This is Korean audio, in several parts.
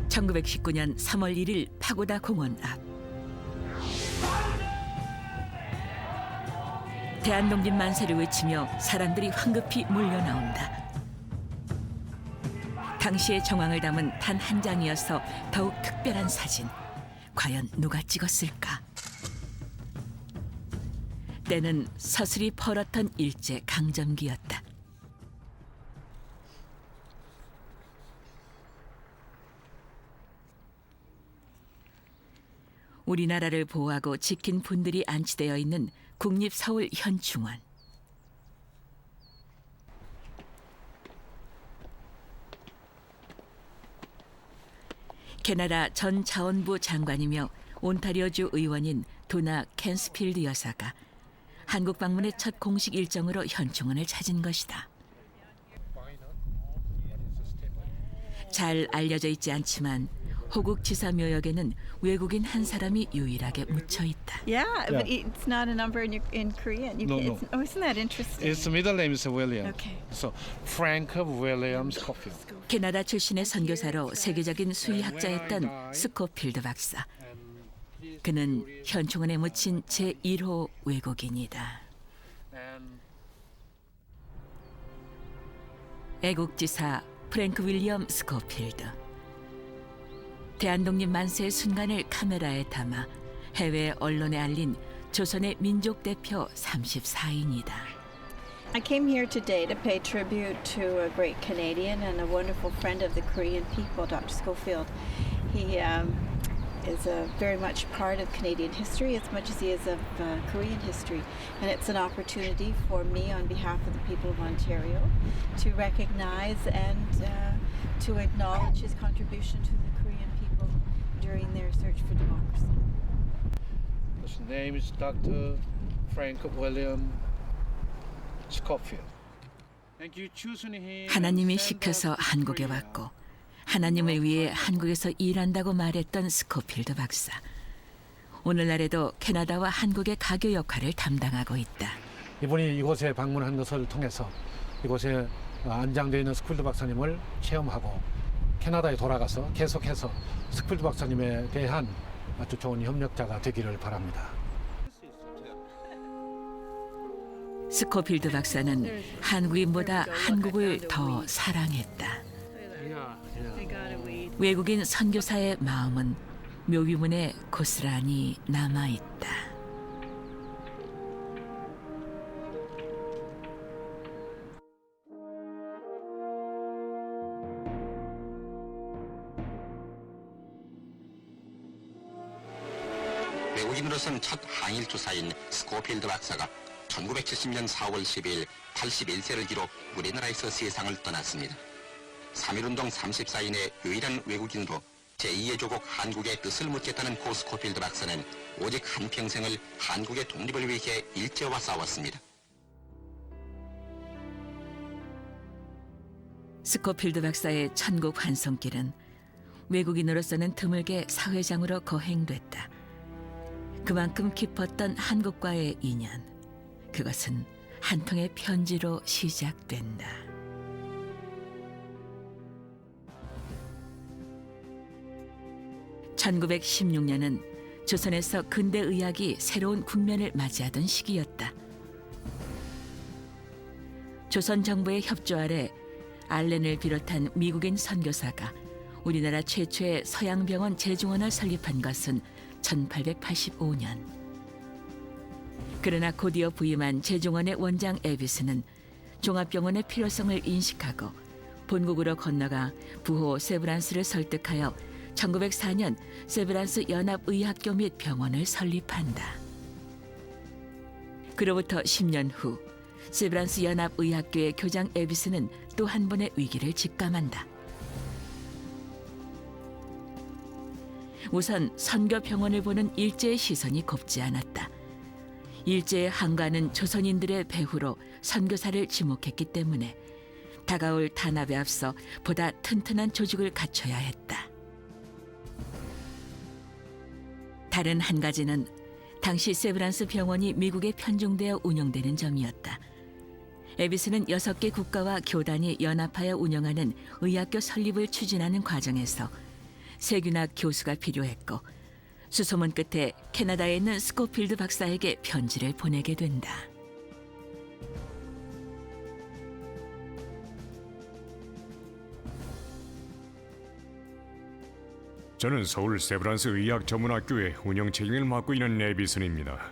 1919년 3월 1일 파고다 공원 앞. 대한독립 만세를 외치며 사람들이 황급히 몰려나온다. 당시의 정황을 담은 단 한 장이어서 더욱 특별한 사진. 과연 누가 찍었을까? 때는 서슬이 펄었던 일제 강점기였다. 우리나라를 보호하고 지킨 분들이 안치되어 있는 국립서울현충원. 캐나다 전 자원부 장관이며 온타리오주 의원인 도나 캔스필드 여사가 한국 방문의 첫 공식 일정으로 현충원을 찾은 것이다. 잘 알려져 있지 않지만 호국 지사 묘역에는 외국인 한 사람이 유일하게 묻혀 있다. Yeah, but it's not a number in Korean. No. Oh, isn't that interesting? Its middle name is William. Okay. So Frank William Scofield. 캐나다 출신의 선교사로 세계적인 수의학자였던 스코필드 박사. 그는 현충원에 묻힌 제1호 외국인이다. 애국지사 프랭크 윌리엄 스코필드. 대한독립 만세의 순간을 카메라에 담아 해외 언론에 알린 조선의 민족 대표 34인이다. I came here today to pay tribute to a great Canadian and a wonderful friend of the Korean people, Dr. Schofield. He is very much part of Canadian history as much as he is of Korean history. And it's an opportunity for me on behalf of the people of Ontario to recognize and to acknowledge his contribution to the Korean people during their search for democracy. His name is Dr. Frank William Scofield. 하나님이 시켜서 한국에 왔고 하나님을 위해 한국에서 일한다고 말했던 스코필드 박사. 오늘날에도 캐나다와 한국의 가교 역할을 담당하고 있다. 이분이 이곳에 방문한 것을 통해서 이곳에 안장되어 있는 스코필드 박사님을 체험하고 캐나다에 돌아가서 계속해서 스코필드 박사님에 대한 아주 좋은 협력자가 되기를 바랍니다. 스코필드 박사는 한국인보다 한국을 더 사랑했다. 외국인 선교사의 마음은 묘비문에 고스란히 남아있다. 외국인으로서는 첫 항일 주사인 스코필드 박사가 1970년 4월 12일 81세를 기록 우리나라에서 세상을 떠났습니다. 3.1운동 34인의 유일한 외국인으로 제2의 조국 한국의 뜻을 묻겠다는 고 스코필드 박사는 오직 한평생을 한국의 독립을 위해 일제와 싸웠습니다. 스코필드 박사의 천국 환송길은 외국인으로서는 드물게 사회장으로 거행됐다. 그만큼 깊었던 한국과의 인연, 그것은 한 통의 편지로 시작된다. (1916년은) 조선에서 근대의학이 새로운 국면을 맞이하던 시기였다. 조선 정부의 협조 아래 알렌을 비롯한 미국인 선교사가 우리나라 최초의 서양병원 제중원을 설립한 것은 1885년. 그러나 곧이어 부임한 제중원의 원장 에비스는 종합병원의 필요성을 인식하고 본국으로 건너가 부호 세브란스를 설득하여 1904년 세브란스 연합의학교 및 병원을 설립한다. 그로부터 10년 후 세브란스 연합의학교의 교장 에비스는 또 한 번의 위기를 직감한다. 우선 선교병원을 보는 일제의 시선이 곱지 않았다. 일제의 항가는 조선인들의 배후로 선교사를 지목했기 때문에 다가올 탄압에 앞서 보다 튼튼한 조직을 갖춰야 했다. 다른 한 가지는 당시 세브란스 병원이 미국에 편중되어 운영되는 점이었다. 에비스는 6개 국가와 교단이 연합하여 운영하는 의학교 설립을 추진하는 과정에서 세균학 교수가 필요했고 수소문 끝에 캐나다에 있는 스코필드 박사에게 편지를 보내게 된다. 저는 서울 세브란스 의학전문학교의 운영 책임을 맡고 있는 에비슨입니다.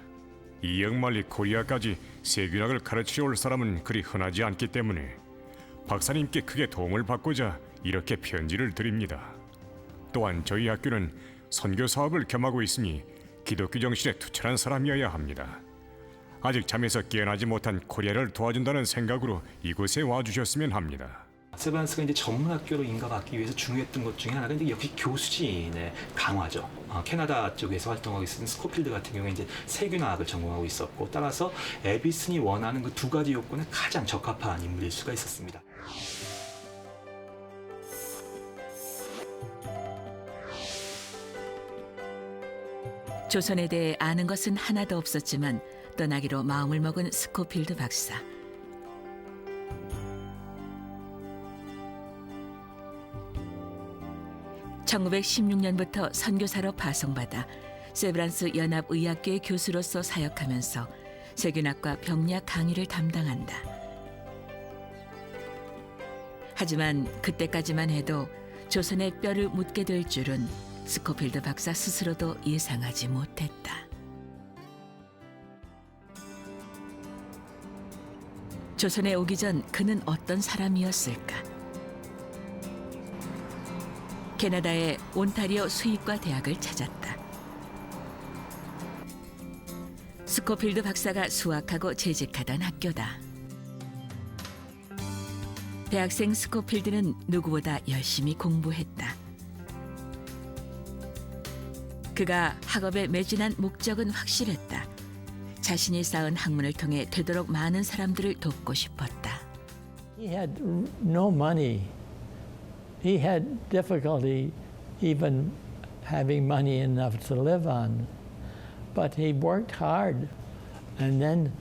이 역말리 코리아까지 세균학을 가르치러 올 사람은 그리 흔하지 않기 때문에 박사님께 크게 도움을 받고자 이렇게 편지를 드립니다. 또한 저희 학교는 선교 사업을 겸하고 있으니 기독교 정신에 투철한 사람이어야 합니다. 아직 잠에서 깨어나지 못한 코리아를 도와준다는 생각으로 이곳에 와주셨으면 합니다. 세브란스가 이제 전문학교로 인가받기 위해서 중요했던 것 중에 하나가 이제 역시 교수진의 강화죠. 캐나다 쪽에서 활동하고 있었던 스코필드 같은 경우에 이제 세균학을 전공하고 있었고, 따라서 에비슨이 원하는 그 두 가지 요건에 가장 적합한 인물일 수가 있었습니다. 조선에 대해 아는 것은 하나도 없었지만 떠나기로 마음을 먹은 스코필드 박사. (1916년부터) 선교사로 파송받아 세브란스 연합의학교의 교수로서 사역하면서 세균학과 병리학 강의를 담당한다. 하지만 그때까지만 해도 조선의 뼈를 묻게 될 줄은 스코필드 박사 스스로도 예상하지 못했다. 조선에 오기 전 그는 어떤 사람이었을까? 캐나다의 온타리오 수의과 대학을 찾았다. 스코필드 박사가 수학하고 재직하던 학교다. 대학생 스코필드는 누구보다 열심히 공부했다. 그가 학업에 매진한 목적은 확실했다. 자신이 쌓은 학문을 통해 되도록 많은 사람들을 돕고 싶었다. He had no money. He had difficulty even having money enough to live on. But he worked hard. And then,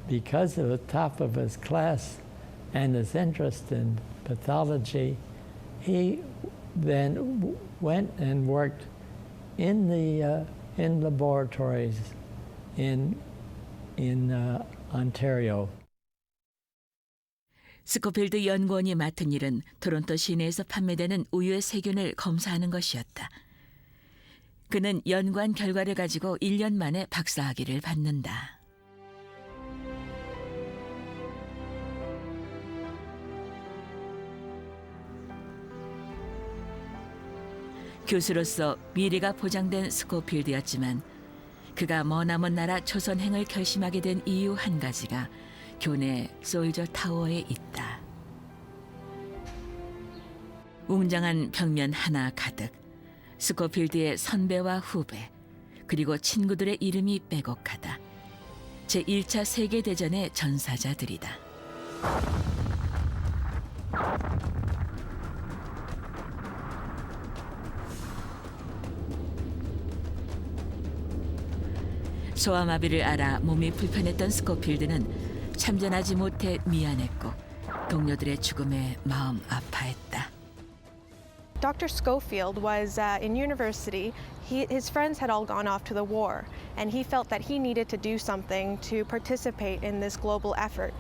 because of the top of his class and his interest in pathology, he then went and worked in laboratories in Ontario. 스코필드 연구원이 맡은 일은 토론토 시내에서 판매되는 우유의 세균을 검사하는 것이었다. 그는 연구한 결과를 가지고 1년 만에 박사학위를 받는다. 교수로서 미래가 보장된 스코필드였지만 그가 머나먼 나라 조선행을 결심하게 된 이유 한 가지가 교내 솔저 타워에 있다. 웅장한 벽면 하나 가득 스코필드의 선배와 후배 그리고 친구들의 이름이 빼곡하다. 제1차 세계대전의 전사자들이다. 소아마비를 앓아 몸이 불편했던 스코필드는 참전하지 못해 미안했고 동료들의 죽음에 마음 아파했다. Dr. Schofield was in university. His friends had all gone off to the war, and he felt that he needed to do something to participate in this global effort.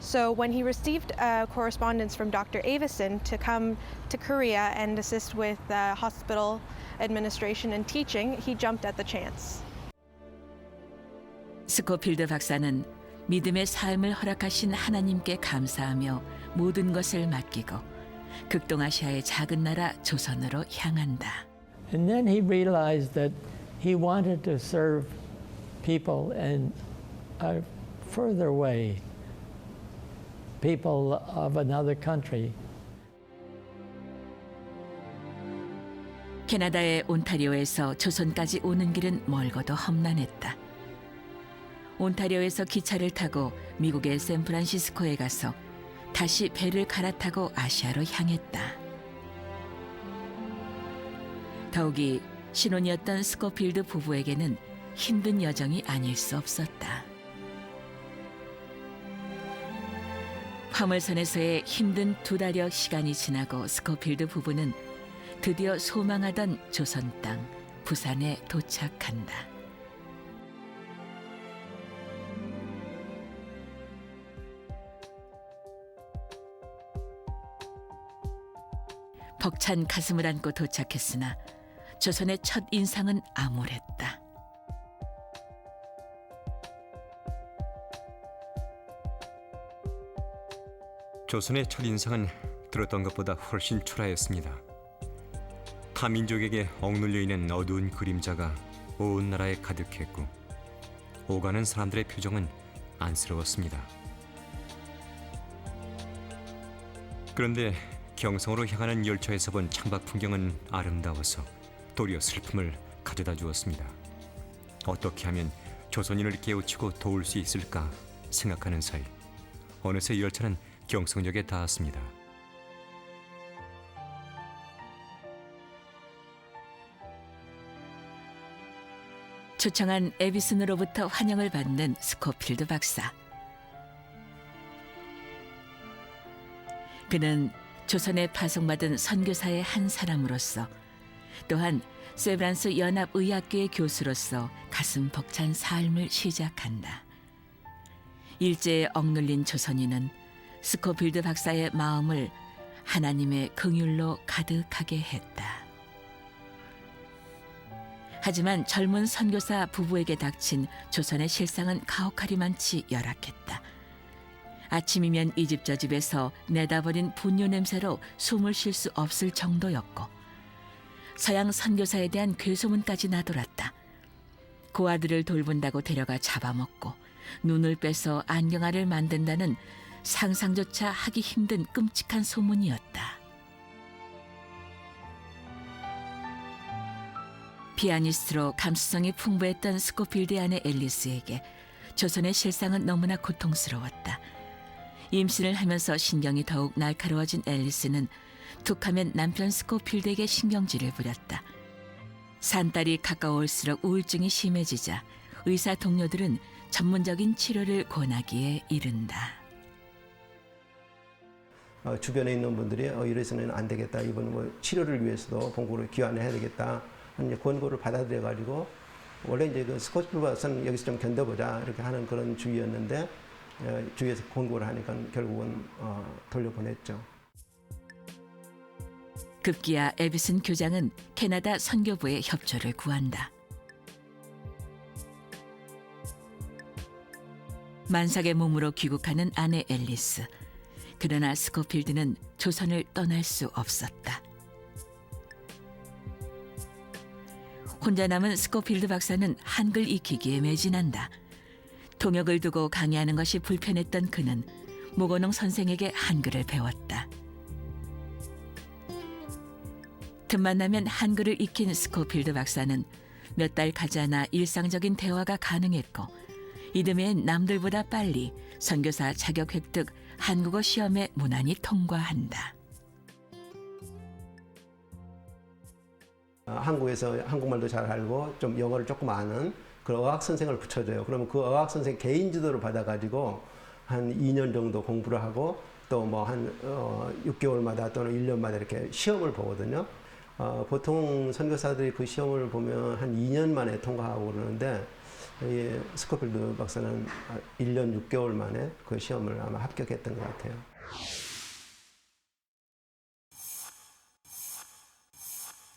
So when he received correspondence from Dr. Avison to come to Korea and assist with hospital administration and teaching, he jumped at the chance. 스코필드 박사는 믿음의 삶을 허락하신 하나님께 감사하며 모든 것을 맡기고 극동아시아의 작은 나라 조선으로 향한다. And then he realized that he wanted to serve people in a further way, people of another country. 캐나다의 온타리오에서 조선까지 오는 길은 멀고도 험난했다. 온타리오에서 기차를 타고 미국의 샌프란시스코에 가서 다시 배를 갈아타고 아시아로 향했다. 더욱이 신혼이었던 스코필드 부부에게는 힘든 여정이 아닐 수 없었다. 화물선에서의 힘든 2달여 시간이 지나고 스코필드 부부는 드디어 소망하던 조선 땅 부산에 도착한다. 벅찬 가슴을 안고 도착했으나 조선의 첫 인상은 암울했다. 조선의 첫인상은 들었던 것보다 훨씬 초라했습니다. 타민족에게 억눌려 있는 어두운 그림자가 온 나라에 가득했고 오가는 사람들의 표정은 안쓰러웠습니다. 그런데 경성으로 향하는 열차에서 본 창밖 풍경은 아름다워서 도리어 슬픔을 가져다 주었습니다. 어떻게 하면 조선인을 깨우치고 도울 수 있을까 생각하는 사이 어느새 열차는 경성역에 닿았습니다. 초청한 에비슨으로부터 환영을 받는 스코필드 박사. 그는 조선에 파송받은 선교사의 한 사람으로서 또한 세브란스 연합의학교의 교수로서 가슴 벅찬 삶을 시작한다. 일제에 억눌린 조선인은 스코필드 박사의 마음을 하나님의 긍휼로 가득하게 했다. 하지만 젊은 선교사 부부에게 닥친 조선의 실상은 가혹하리만치 열악했다. 아침이면 이 집 저 집에서 내다버린 분뇨 냄새로 숨을 쉴 수 없을 정도였고 서양 선교사에 대한 괴소문까지 나돌았다. 고아들을 돌본다고 데려가 잡아먹고 눈을 빼서 안경알을 만든다는 상상조차 하기 힘든 끔찍한 소문이었다. 피아니스트로 감수성이 풍부했던 스코필드의 아내 앨리스에게 조선의 실상은 너무나 고통스러웠다. 임신을 하면서 신경이 더욱 날카로워진 앨리스는 툭하면 남편 스코필드에게 신경질을 부렸다. 산딸이 가까워올수록 우울증이 심해지자 의사 동료들은 전문적인 치료를 권하기에 이른다. 주변에 있는 분들이 이래서는 안 되겠다. 이번 뭐 치료를 위해서도 본국으로 귀환을 해야 되겠다. 하는 권고를 받아들여 가지고 원래 이제 그 스코필드 박사는 여기서 좀 견뎌보자 이렇게 하는 그런 주의였는데 주위에서 권고를 하니까 결국은 돌려보냈죠. 급기야 에비슨 교장은 캐나다 선교부의 협조를 구한다. 만삭의 몸으로 귀국하는 아내 앨리스. 그러나 스코필드는 조선을 떠날 수 없었다. 혼자 남은 스코필드 박사는 한글 익히기에 매진한다. 통역을 두고 강의하는 것이 불편했던 그는 모건홍 선생에게 한글을 배웠다. 틈만 나면 한글을 익힌 스코필드 박사는 몇 달 가지 않아 일상적인 대화가 가능했고 이듬해엔 남들보다 빨리 선교사 자격 획득 한국어 시험에 무난히 통과한다. 한국에서 한국말도 잘 알고 좀 영어를 조금 아는 그런 어학 선생을 붙여줘요. 그러면 그 어학 선생 개인 지도를 받아가지고 한 2년 정도 공부를 하고 또 뭐 한 6개월마다 또는 1년마다 이렇게 시험을 보거든요. 보통 선교사들이 그 시험을 보면 한 2년 만에 통과하고 그러는데 이 스코필드 박사는 1년 6개월 만에 그 시험을 아마 합격했던 것 같아요.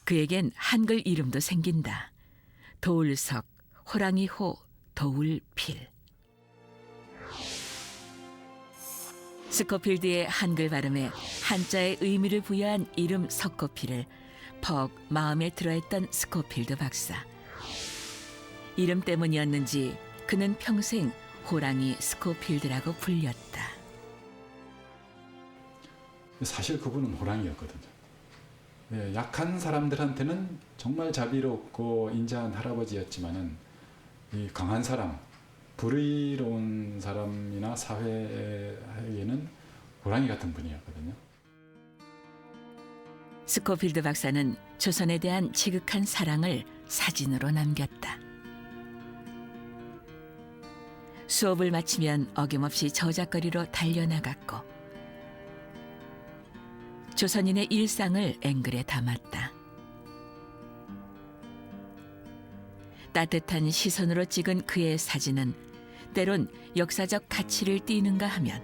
그에겐 한글 이름도 생긴다. 도울석, 호랑이호, 도울필. 스코필드의 한글 발음에 한자의 의미를 부여한 이름 석고필을 퍽 마음에 들어했던 스코필드 박사. 이름 때문이었는지 그는 평생 호랑이 스코필드라고 불렸다. 사실 그분은 호랑이였거든요. 네, 약한 사람들한테는 정말 자비롭고 인자한 할아버지였지만은 이 강한 사람, 불의로운 사람이나 사회에게는 호랑이 같은 분이었거든요. 스코필드 박사는 조선에 대한 지극한 사랑을 사진으로 남겼다. 수업을 마치면 어김없이 저작거리로 달려나갔고 조선인의 일상을 앵글에 담았다. 따뜻한 시선으로 찍은 그의 사진은 때론 역사적 가치를 띠는가 하면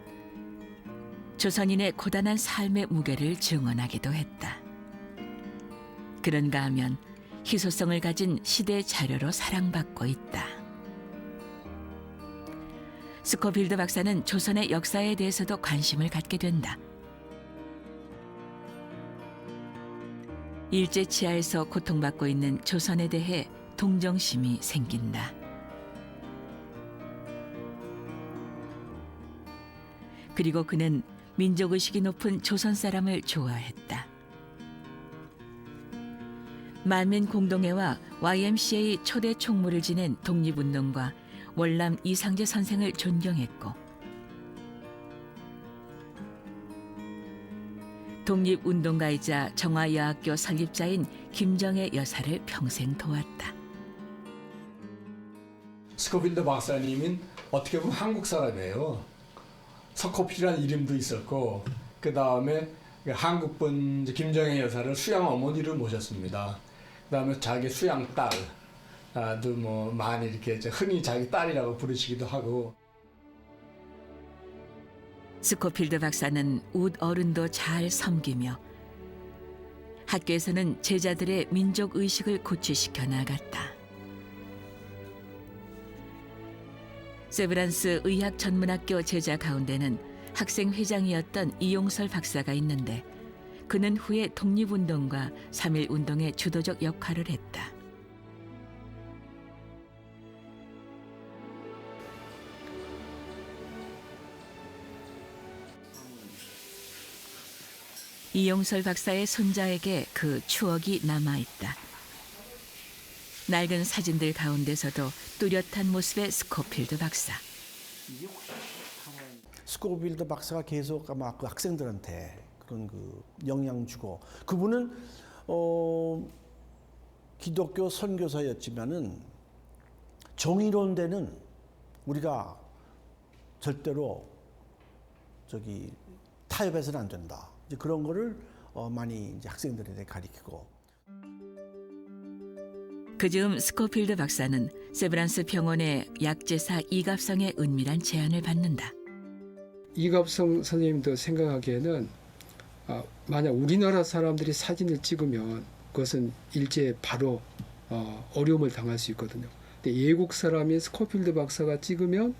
조선인의 고단한 삶의 무게를 증언하기도 했다. 그런가 하면 희소성을 가진 시대 자료로 사랑받고 있다. 스코필드 박사는 조선의 역사에 대해서도 관심을 갖게 된다. 일제 치하에서 고통받고 있는 조선에 대해 동정심이 생긴다. 그리고 그는 민족의식이 높은 조선 사람을 좋아했다. 만민공동회와 YMCA 초대 총무를 지낸 독립운동가 월남 이상재 선생을 존경했고 독립운동가이자 정화여학교 설립자인 김정애 여사를 평생 도왔다. 스코필드 박사님은 어떻게 보면 한국 사람이에요. 서코필이라는 이름도 있었고 그 다음에 한국분 김정애 여사를 수양 어머니를 모셨습니다. 그 다음에 자기 수양 딸도 뭐 많이 이렇게 흔히 자기 딸이라고 부르시기도 하고. 스코필드 박사는 웃 어른도 잘 섬기며 학교에서는 제자들의 민족 의식을 고취시켜 나갔다. 세브란스 의학전문학교 제자 가운데는 학생 회장이었던 이용설 박사가 있는데 그는 후에 독립운동과 3.1운동의 주도적 역할을 했다. 이용설 박사의 손자에게 그 추억이 남아있다. 낡은 사진들 가운데서도 뚜렷한 모습의 스코필드 박사. 스코필드 박사가 계속 아마 그 학생들한테 그런 그 영향 주고 그분은 기독교 선교사였지만은 정의로운 데는 우리가 절대로 타협해서는 안 된다. 이제 그런 거를 많이 이제 학생들에게 가르치고. 그즈음 스코필드 박사는 세브란스 병원의 약제사 이갑성의 은밀한 제안을 받는다. 이갑성 선생님도 생각하기에는 만약 우리나라 사람들이 사진을 찍으면 그것은 일제에 바로 어려움을 당할 수 있거든요. 근데 예국 사람인 스코필드 박사가 찍으면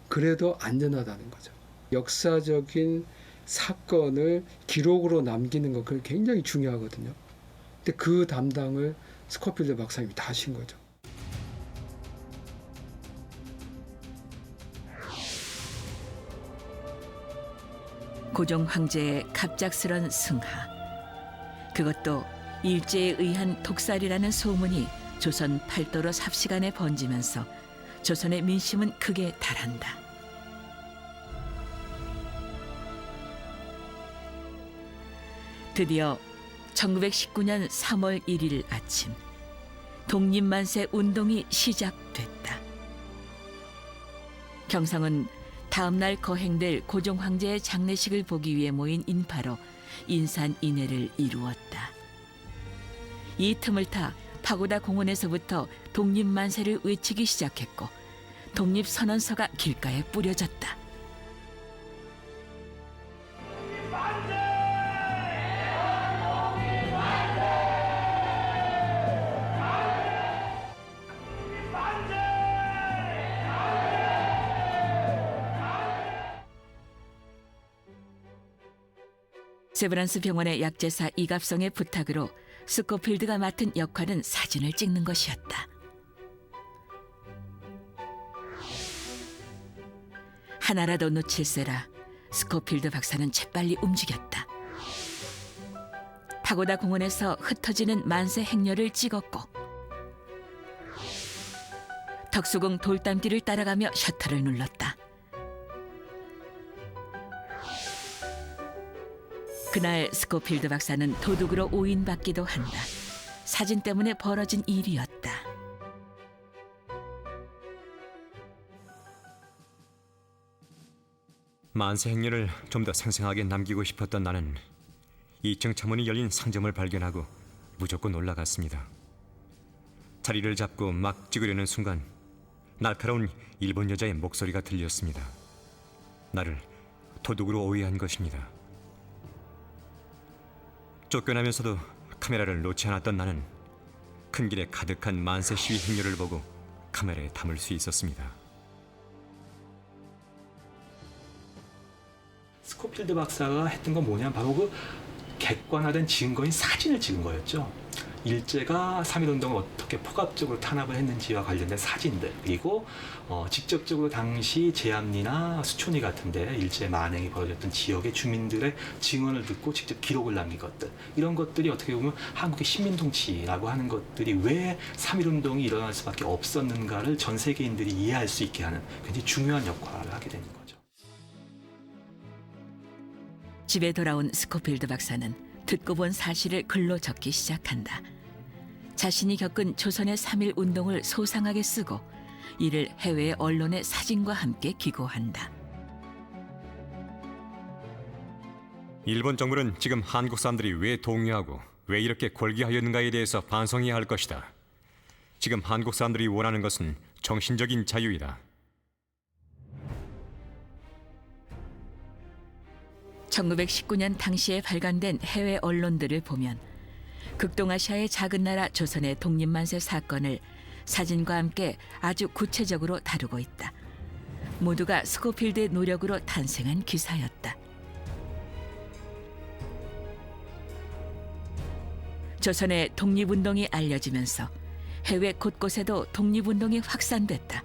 그래도 안전하다는 거죠. 역사적인 사건을 기록으로 남기는 거 그게 굉장히 중요하거든요. 근데 그 담당을 스코필드 박사님이 다 하신 거죠. 고종 황제의 갑작스런 승하. 그것도 일제에 의한 독살이라는 소문이 조선 팔도로 삽시간에 번지면서 조선의 민심은 극에 달한다. 드디어 1919년 3월 1일 아침 독립만세 운동이 시작됐다. 경상은 다음 날 거행될 고종 황제의 장례식을 보기 위해 모인 인파로 인산인해를 이루었다. 이 틈을 타 파고다 공원에서부터 독립만세를 외치기 시작했고 독립선언서가 길가에 뿌려졌다. 세브란스 병원의 약제사 이갑성의 부탁으로 스코필드가 맡은 역할은 사진을 찍는 것이었다. 하나라도 놓칠세라 스코필드 박사는 재빨리 움직였다. 파고다 공원에서 흩어지는 만세 행렬을 찍었고 덕수궁 돌담길을 따라가며 셔터를 눌렀다. 그날 스코필드 박사는 도둑으로 오인받기도 한다. 사진 때문에 벌어진 일이었다. 만세 행렬을 좀 더 생생하게 남기고 싶었던 나는 2층 창문이 열린 상점을 발견하고 무조건 올라갔습니다. 다리를 잡고 막 찍으려는 순간 날카로운 일본 여자의 목소리가 들렸습니다. 나를 도둑으로 오해한 것입니다. 쫓겨나면서도 카메라를 놓지 않았던 나는 큰 길에 가득한 만세 시위 행렬을 보고 카메라에 담을 수 있었습니다. 스코필드 박사가 했던 건 뭐냐면 바로 그 객관화된 증거인 사진을 찍은 거였죠. 일제가 3.1운동을 어떻게 폭압적으로 탄압을 했는지와 관련된 사진들, 그리고 직접적으로 당시 제암리나 수촌리 같은데 일제 만행이 벌어졌던 지역의 주민들의 증언을 듣고 직접 기록을 남긴 것들, 이런 것들이 어떻게 보면 한국의 식민통치라고 하는 것들이 왜 3.1운동이 일어날 수밖에 없었는가를 전 세계인들이 이해할 수 있게 하는 굉장히 중요한 역할을 하게 되는 거죠. 집에 돌아온 스코필드 박사는 듣고 본 사실을 글로 적기 시작한다. 자신이 겪은 조선의 3.1 운동을 소상하게 쓰고 이를 해외 언론의 사진과 함께 기고한다. 일본 정부는 지금 한국 사람들이 왜 동요하고 왜 이렇게 골기하였는가에 대해서 반성해야 할 것이다. 지금 한국 사람들이 원하는 것은 정신적인 자유이다. 1919년 당시에 발간된 해외 언론들을 보면 극동아시아의 작은 나라 조선의 독립만세 사건을 사진과 함께 아주 구체적으로 다루고 있다. 모두가 스코필드의 노력으로 탄생한 기사였다. 조선의 독립운동이 알려지면서 해외 곳곳에도 독립운동이 확산됐다.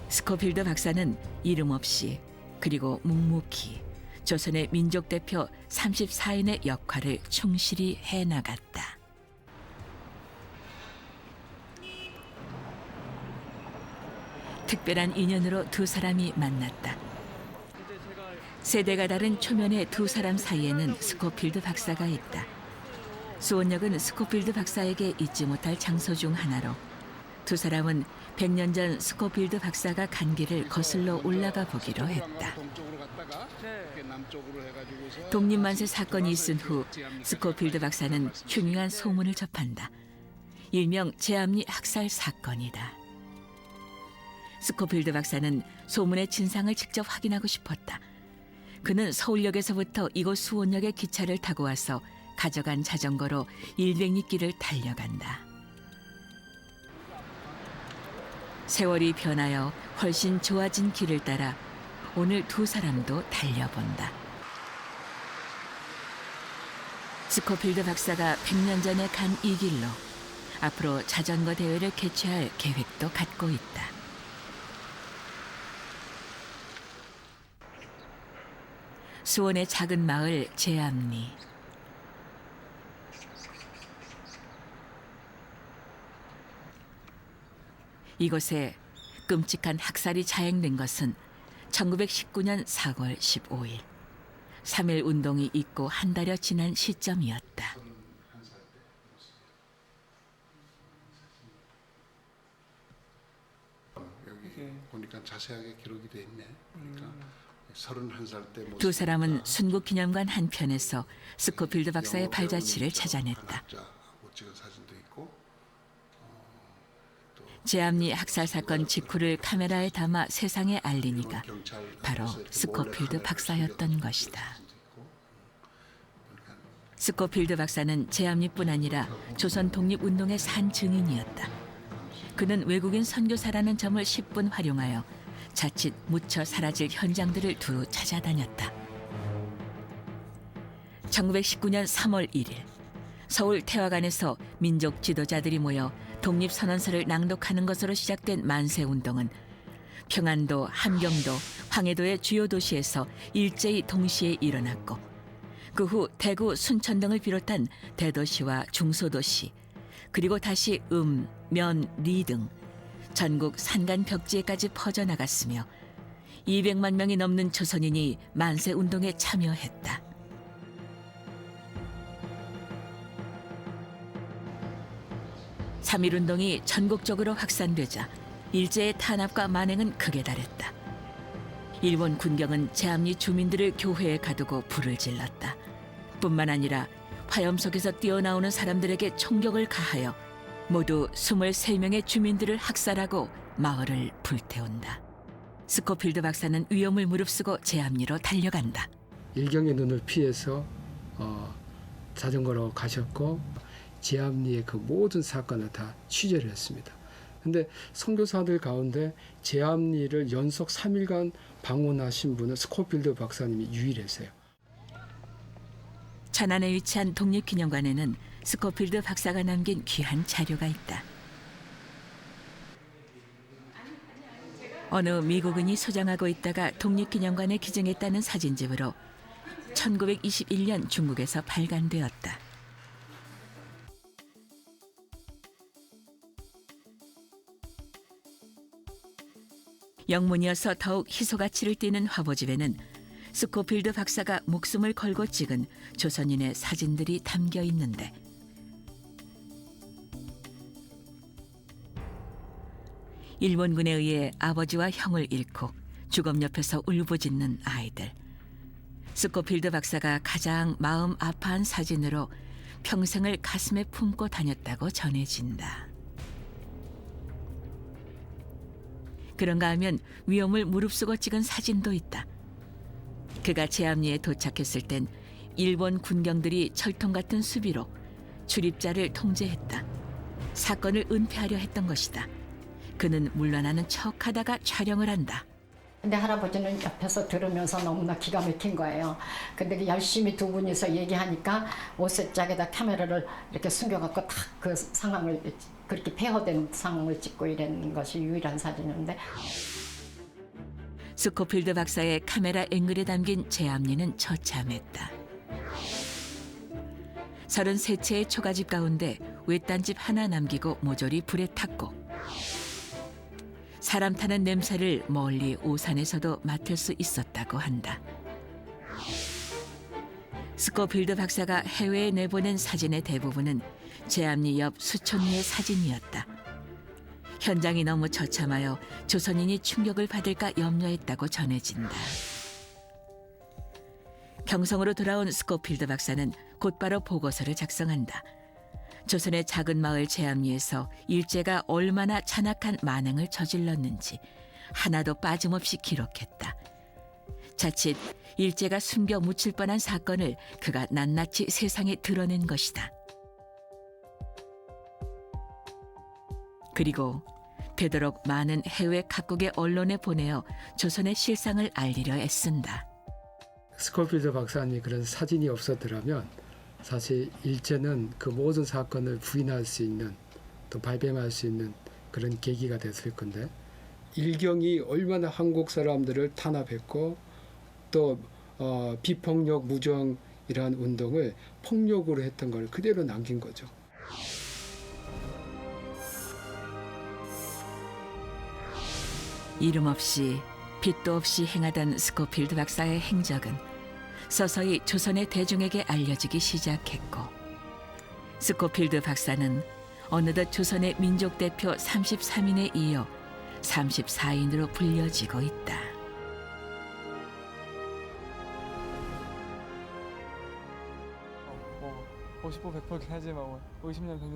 스코필드 박사는 이름 없이 그리고 묵묵히 조선의 민족대표 34인의 역할을 충실히 해나갔다. 특별한 인연으로 두 사람이 만났다. 세대가 다른 초면의 두 사람 사이에는 스코필드 박사가 있다. 수원역은 스코필드 박사에게 잊지 못할 장소 중 하나로 두 사람은 100년 전 스코필드 박사가 간 길을 거슬러 올라가 보기로 했다. 독립만세 사건이 있은 후 스코필드 박사는 흉흉한 소문을 접한다. 일명 제암리 학살 사건이다. 스코필드 박사는 소문의 진상을 직접 확인하고 싶었다. 그는 서울역에서부터 이곳 수원역의 기차를 타고 와서 가져간 자전거로 100리길을 달려간다. 세월이 변하여 훨씬 좋아진 길을 따라 오늘 두 사람도 달려본다. 스코필드 박사가 100년 전에 간 이 길로 앞으로 자전거 대회를 개최할 계획도 갖고 있다. 수원의 작은 마을 제암리. 이곳에 끔찍한 학살이 자행된 것은 1919년 4월 15일 3.1 운동이 있고 한 달여 지난 시점이었다. 여기 보니까 자세하게 기록이 돼 있네. 그러니까 31살 때 두 사람은 순국기념관 한편에서 스코필드 박사의 발자취를 찾아냈다. 제암리 학살 사건 직후를 카메라에 담아 세상에 알리니가 바로 스코필드 박사였던 것이다. 스코필드 박사는 제암리뿐 아니라 조선 독립운동의 산 증인이었다. 그는 외국인 선교사라는 점을 10분 활용하여 자칫 묻혀 사라질 현장들을 두루 찾아다녔다. 1919년 3월 1일 서울 태화관에서 민족 지도자들이 모여 독립선언서를 낭독하는 것으로 시작된 만세운동은 평안도, 함경도, 황해도의 주요 도시에서 일제히 동시에 일어났고 그 후 대구, 순천 등을 비롯한 대도시와 중소도시 그리고 다시 면, 리 등 전국 산간 벽지에까지 퍼져나갔으며 200만 명이 넘는 조선인이 만세운동에 참여했다. (3.1운동이) 전국적으로 확산되자 일제의 탄압과 만행은 극에 달했다. 일본 군경은 제암리 주민들을 교회에 가두고 불을 질렀다. 뿐만 아니라 화염 속에서 뛰어나오는 사람들에게 총격을 가하여 모두 23명의 주민들을 학살하고 마을을 불태운다. 스코필드 박사는 위험을 무릅쓰고 제암리로 달려간다. 일경의 눈을 피해서 자전거로 가셨고 제암리의 그 모든 사건을 다 취재를 했습니다. 근데 선교사들 가운데 제암리를 연속 3일간 방문하신 분은 스코필드 박사님이 유일했어요. 천안에 위치한 독립기념관에는 스코필드 박사가 남긴 귀한 자료가 있다. 어느 미국인이 소장하고 있다가 독립기념관에 기증했다는 사진집으로 1921년 중국에서 발간되었다. 영문이어서 더욱 희소가치를 띠는 화보집에는 스코필드 박사가 목숨을 걸고 찍은 조선인의 사진들이 담겨 있는데 일본군에 의해 아버지와 형을 잃고 주검 옆에서 울부짖는 아이들. 스코필드 박사가 가장 마음 아파한 사진으로 평생을 가슴에 품고 다녔다고 전해진다. 그런가 하면 위험을 무릅쓰고 찍은 사진도 있다. 그가 제암리에 도착했을 땐 일본 군경들이 철통 같은 수비로 출입자를 통제했다. 사건을 은폐하려 했던 것이다. 그는 물러나는 척하다가 촬영을 한다. 근데 할아버지는 옆에서 들으면서 너무나 기가 막힌 거예요. 근데 열심히 두 분이서 얘기하니까 옷짝에다 카메라를 이렇게 숨겨갖고 딱 그 상황을 그렇게 폐허된 상황을 찍고 이런 것이 유일한 사진인데. 스코필드 박사의 카메라 앵글에 담긴 제암리는 처참했다. 33채의 초가집 가운데 외딴집 하나 남기고 모조리 불에 탔고 사람 타는 냄새를 멀리 오산에서도 맡을 수 있었다고 한다. 스코필드 박사가 해외에 내보낸 사진의 대부분은 제암리 옆 수촌리의 사진이었다. 현장이 너무 처참하여 조선인이 충격을 받을까 염려했다고 전해진다. 경성으로 돌아온 스코필드 박사는 곧바로 보고서를 작성한다. 조선의 작은 마을 제암리에서 일제가 얼마나 잔악한 만행을 저질렀는지 하나도 빠짐없이 기록했다. 자칫 일제가 숨겨 묻힐 뻔한 사건을 그가 낱낱이 세상에 드러낸 것이다. 그리고 되도록 많은 해외 각국의 언론에 보내어 조선의 실상을 알리려 애쓴다. 스코필드 박사님 그런 사진이 없었더라면 사실 일제는 그 모든 사건을 부인할 수 있는 또 발뺌할 수 있는 그런 계기가 됐을 건데 일경이 얼마나 한국 사람들을 탄압했고 또 비폭력 무정이라는 운동을 폭력으로 했던 걸 그대로 남긴 거죠. 이름 없이 빛도 없이 행하던 스코필드 박사의 행적은 서서히 조선의 대중에게 알려지기 시작했고 스코필드 박사는 어느덧 조선의 민족 대표 33인에 이어 34인으로 불려지고 있다.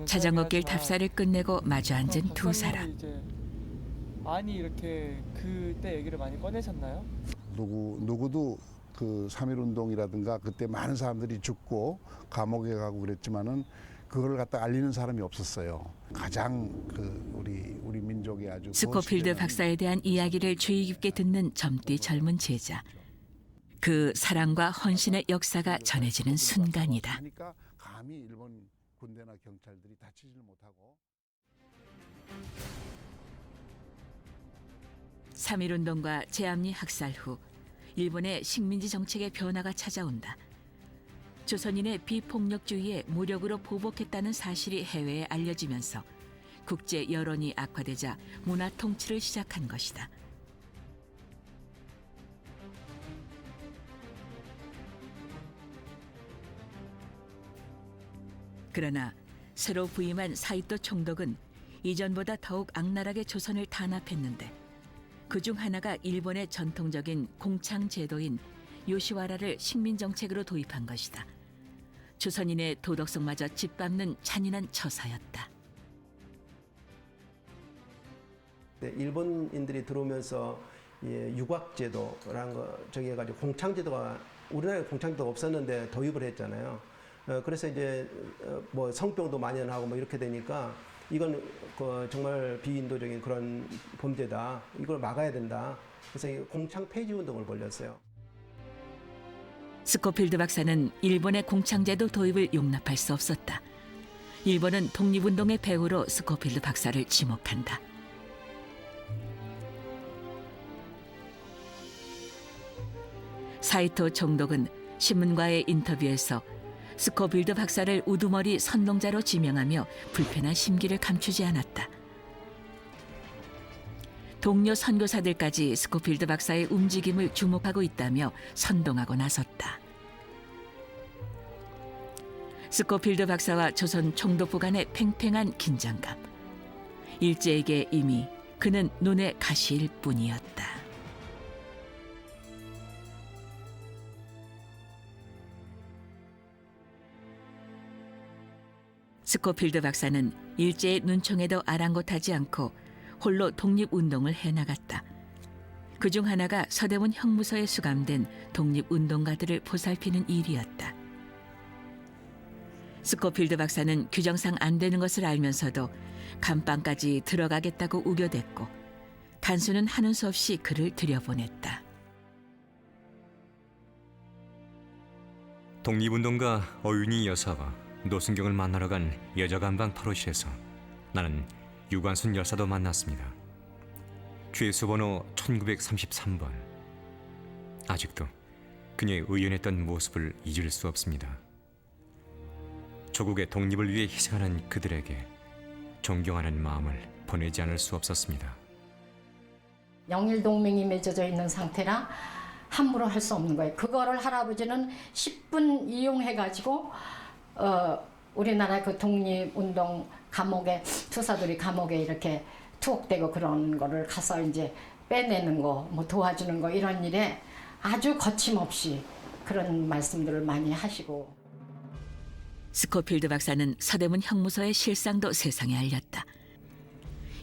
자전거길 답사를 끝내고 마주 앉은 두 사람. 많이 이렇게 그때 얘기를 많이 꺼내셨나요? 누구도 그 3.1운동이라든가 그때 많은 사람들이 죽고 감옥에 가고 그랬지만은 그걸 갖다 알리는 사람이 없었어요. 가장 그 우리 민족의 아주 스코필드 박사에 대한 이야기를 주의 깊게 듣는 젊디 젊은 제자. 그 사랑과 헌신의 역사가 전해지는 순간이다. 그러니까 감히 일본 군대나 경찰들이 다치지를 못하고 3.1운동과 제암리 학살 후 일본의 식민지 정책의 변화가 찾아온다. 조선인의 비폭력주의에 무력으로 보복했다는 사실이 해외에 알려지면서 국제 여론이 악화되자 문화 통치를 시작한 것이다. 그러나 새로 부임한 사이토 총독은 이전보다 더욱 악랄하게 조선을 탄압했는데 그중 하나가 일본의 전통적인 공창 제도인 요시와라를 식민 정책으로 도입한 것이다. 조선인의 도덕성마저 짓밟는 잔인한 처사였다. 때 일본인들이 들어오면서 유곽제도라는 거 저기 해가지고 공창제도가 우리나라에 공창제도가 없었는데 도입을 했잖아요. 그래서 이제 뭐 성병도 만연하고 뭐 이렇게 되니까 이건 정말 비인도적인 그런 범죄다. 이걸 막아야 된다. 그래서 이 공창 폐지 운동을 벌였어요. 스코필드 박사는 일본의 공창제도 도입을 용납할 수 없었다. 일본은 독립운동의 배후로 스코필드 박사를 지목한다. 사이토 총독은 신문과의 인터뷰에서 스코필드 박사를 우두머리 선동자로 지명하며 불편한 심기를 감추지 않았다. 동료 선교사들까지 스코필드 박사의 움직임을 주목하고 있다며 선동하고 나섰다. 스코필드 박사와 조선 총독부 간의 팽팽한 긴장감. 일제에게 이미 그는 눈의 가시일 뿐이었다. 스코필드 박사는 일제의 눈총에도 아랑곳하지 않고 홀로 독립운동을 해나갔다. 그중 하나가 서대문 형무소에 수감된 독립운동가들을 보살피는 일이었다. 스코필드 박사는 규정상 안 되는 것을 알면서도 감방까지 들어가겠다고 우겨댔고 간수는 하는 수 없이 그를 들여보냈다. 독립운동가 어윤희 여사와 노승경을 만나러 간 여자간방 8호실에서 나는 유관순 여사도 만났습니다. 죄수번호 1933번. 아직도 그녀의 의연했던 모습을 잊을 수 없습니다. 조국의 독립을 위해 희생하는 그들에게 존경하는 마음을 보내지 않을 수 없었습니다. 영일 동맹이 맺어져 있는 상태라 함부로 할 수 없는 거예요. 그거를 할아버지는 10분 이용해가지고 우리나라 그 독립운동 감옥에 투사들이 감옥에 이렇게 투옥되고 그런 거를 가서 이제 빼내는 거, 뭐 도와주는 거 이런 일에 아주 거침없이 그런 말씀들을 많이 하시고. 스코필드 박사는 서대문 형무소의 실상도 세상에 알렸다.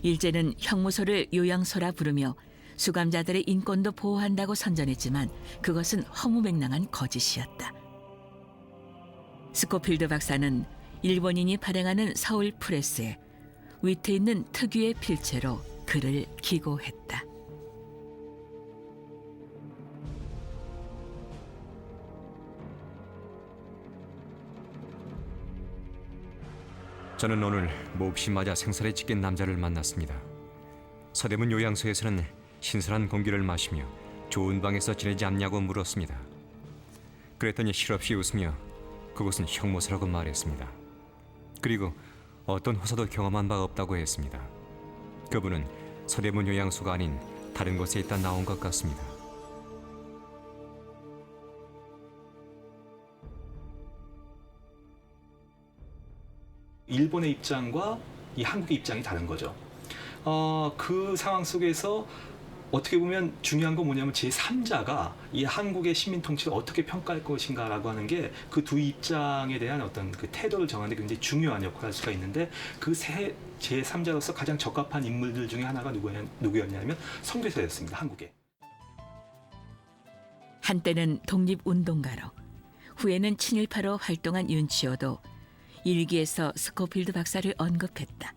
일제는 형무소를 요양소라 부르며 수감자들의 인권도 보호한다고 선전했지만 그것은 허무맹랑한 거짓이었다. 스코필드 박사는 일본인이 발행하는 서울 프레스에 위트 있는 특유의 필체로 글을 기고했다. 저는 오늘 몹시 맞아 생사를 찢긴 남자를 만났습니다. 서대문 요양소에서는 신선한 공기를 마시며 좋은 방에서 지내지 않냐고 물었습니다. 그랬더니 실없이 웃으며 그곳은 형무소라고 말했습니다. 그리고 어떤 호사도 경험한 바 없다고 했습니다. 그분은 서대문 요양소가 아닌 다른 곳에 있다 나온 것 같습니다. 일본의 입장과 이 한국의 입장이 다른 거죠. 그 상황 속에서 어떻게 보면 중요한 건 뭐냐면 제3자가 이 한국의 시민 통치를 어떻게 평가할 것인가라고 하는 게 그 두 입장에 대한 어떤 그 태도를 정하는 데 굉장히 중요한 역할을 할 수가 있는데 그 제3자로서 가장 적합한 인물들 중에 하나가 누구였냐면 선교사였습니다. 한국에. 한때는 독립운동가로 후에는 친일파로 활동한 윤치호도 일기에서 스코필드 박사를 언급했다.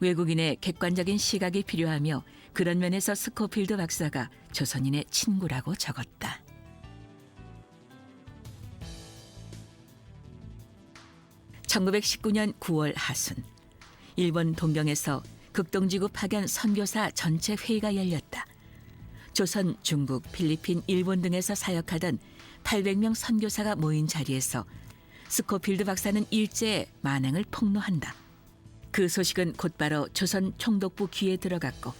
외국인의 객관적인 시각이 필요하며 그런 면에서 스코필드 박사가 조선인의 친구라고 적었다. (1919년 9월) 하순 일본 동경에서 극동지구 파견 선교사 전체 회의가 열렸다. 조선, 중국, 필리핀, 일본 등에서 사역하던 800명 선교사가 모인 자리에서 스코필드 박사는 일제의 만행을 폭로한다. 그 소식은 곧바로 조선 총독부 귀에 들어갔고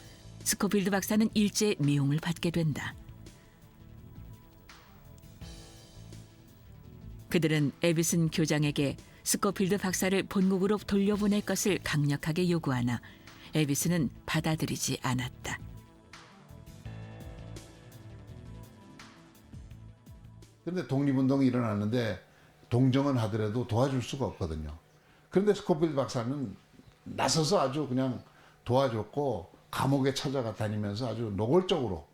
스코필드 박사는 일제의 미움을 받게 된다. 그들은 에비슨 교장에게 스코필드 박사를 본국으로 돌려보낼 것을 강력하게 요구하나 에비슨은 받아들이지 않았다. 그런데 독립운동이 일어났는데 동정은 하더라도 도와줄 수가 없거든요. 그런데 스코필드 박사는 나서서 아주 그냥 도와줬고 감옥에 찾아가 다니면서 아주 노골적으로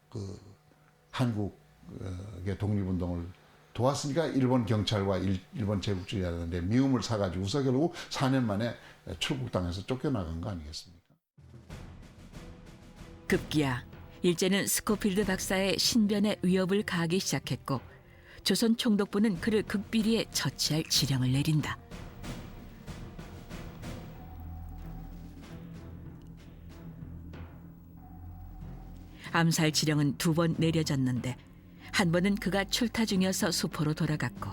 그 한국의 독립운동을 도왔으니까 일본 경찰과 일본 제국주의자들한테 미움을 사가지고서 결국 4년 만에 출국당해서 쫓겨나간 거 아니겠습니까? 급기야 일제는 스코필드 박사의 신변에 위협을 가하기 시작했고 조선 총독부는 그를 극비리에 처치할 지령을 내린다. 암살 지령은 2번 내려졌는데 한 번은 그가 출타 중이어서 수포로 돌아갔고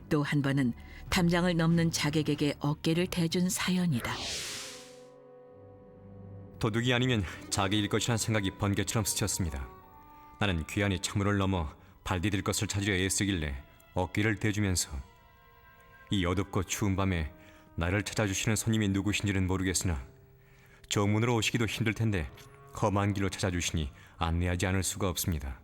또 한 번은 담장을 넘는 자객에게 어깨를 대준 사연이다. 도둑이 아니면 자기일 것이란 생각이 번개처럼 스쳤습니다. 나는 귀환이 창문을 넘어 발 디딜 것을 찾으려 애쓰길래 어깨를 대주면서 이 어둡고 추운 밤에 나를 찾아주시는 손님이 누구신지는 모르겠으나 저 문으로 오시기도 힘들 텐데 험한 길로 찾아주시니 안내하지 않을 수가 없습니다.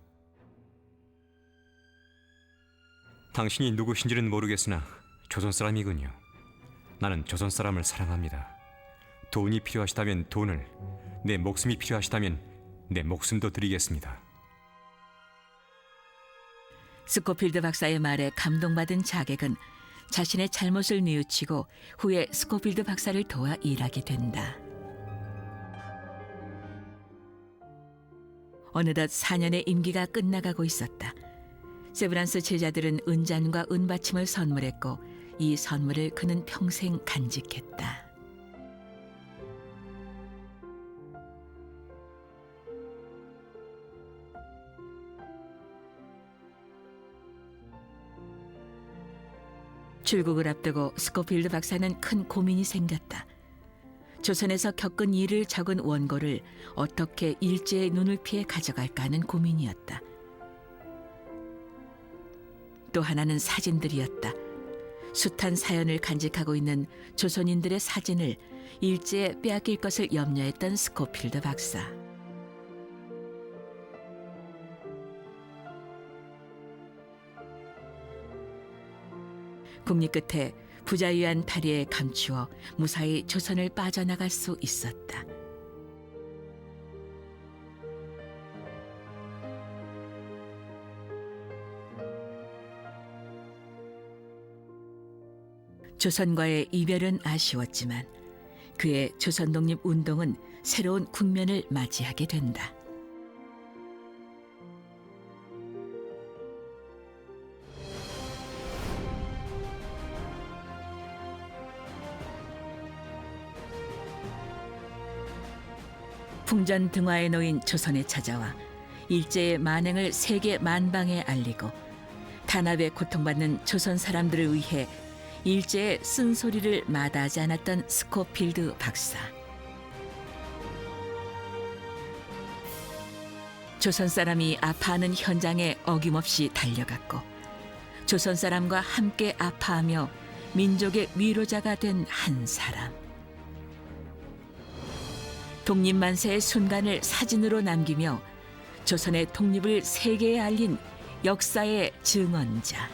당신이 누구신지는 모르겠으나 조선 사람이군요. 나는 조선 사람을 사랑합니다. 돈이 필요하시다면 돈을, 내 목숨이 필요하시다면 내 목숨도 드리겠습니다. 스코필드 박사의 말에 감동받은 자객은 자신의 잘못을 뉘우치고 후에 스코필드 박사를 도와 일하게 된다. 어느덧 4년의 임기가 끝나가고 있었다. 세브란스 제자들은 은잔과 은받침을 선물했고 이 선물을 그는 평생 간직했다. 출국을 앞두고 스코필드 박사는 큰 고민이 생겼다. 조선에서 겪은 일을 적은 원고를 어떻게 일제의 눈을 피해 가져갈까 하는 고민이었다. 또 하나는 사진들이었다. 숱한 사연을 간직하고 있는 조선인들의 사진을 일제에 빼앗길 것을 염려했던 스코필드 박사. 국리 끝에 부자유한 다리에 감추어 무사히 조선을 빠져나갈 수 있었다. 조선과의 이별은 아쉬웠지만 그의 조선 독립 운동은 새로운 국면을 맞이하게 된다. 풍전 등화에 놓인 조선에 찾아와 일제의 만행을 세계 만방에 알리고 탄압에 고통받는 조선 사람들을 위해 일제의 쓴소리를 마다하지 않았던 스코필드 박사. 조선 사람이 아파하는 현장에 어김없이 달려갔고 조선 사람과 함께 아파하며 민족의 위로자가 된 한 사람. 독립만세의 순간을 사진으로 남기며 조선의 독립을 세계에 알린 역사의 증언자.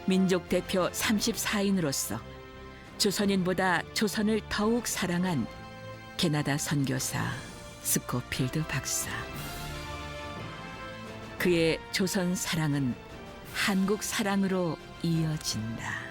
민족 대표 34인으로서 조선인보다 조선을 더욱 사랑한 캐나다 선교사 스코필드 박사. 그의 조선 사랑은 한국 사랑으로 이어진다.